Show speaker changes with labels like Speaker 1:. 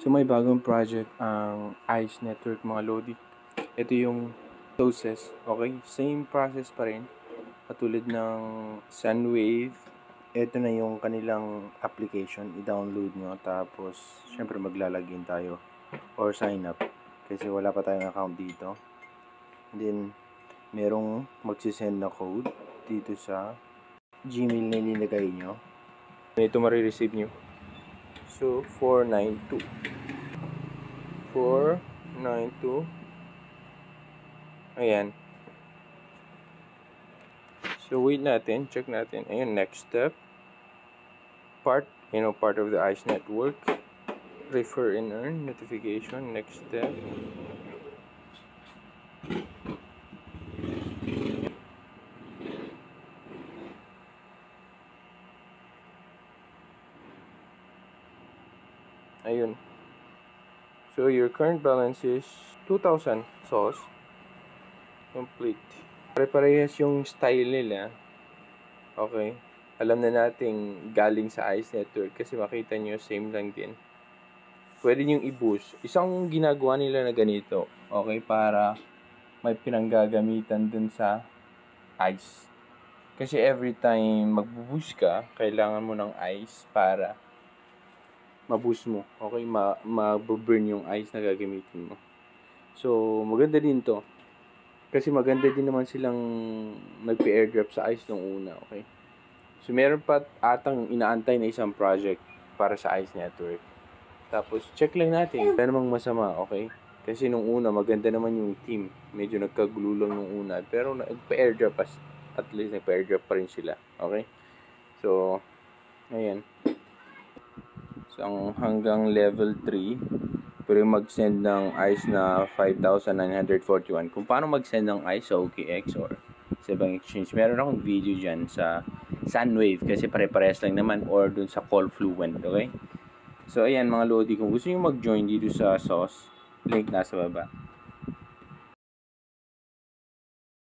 Speaker 1: So may bagong project ang ICE Network mga Lodi. Ito yung process, okay? Same process pa rin. Katulad ng Sunwave. Ito na yung kanilang application. I-download nyo. Tapos, syempre maglalagin tayo. Or sign up. Kasi wala pa tayong account dito. And then, merong magsisend na code dito sa Gmail na nilagay nyo. Ito marireceive nyo. So, 492. 492. Ayan. So, wait natin. Check natin. Ayan, next step. Part of the ICE network. Refer and earn. Notification. Next step. Ayun. So, your current balance is 2,000 SOS. Complete. Pare-parehas yung style nila. Okay. Alam na nating galing sa ICE network kasi makita nyo, same lang din. Pwede nyo i-boost. Isang ginagawa nila na ganito. Okay, para may pinanggagamitan dun sa ICE. Kasi every time mag-boost ka, kailangan mo ng ICE para ma-boost mo. Okay, ma-burn yung ICE na gagamitin mo. So, maganda din to. Kasi maganda din naman silang nagpa-airdrop sa ICE nung una, okay? So, meron pa atang inaantay na isang project para sa ICE network. Tapos, check lang natin. Wala namang masama, okay? Kasi nung una, maganda naman yung team. Medyo nagkagulo lang nung una. Pero nagpa-airdrop at least nagpa-airdrop pa rin sila, okay? So, ayan. So, hanggang level 3, pero mag-send ng ICE na 5,941. Kung paano mag-send ng ICE sa OKX or sa ibang exchange, meron akong video dyan sa Sunwave kasi pare-parehas lang naman or dun sa Callfluent, okay? So, ayan mga Lodi, kung gusto nyo mag-join dito sa SOS, link nasa baba.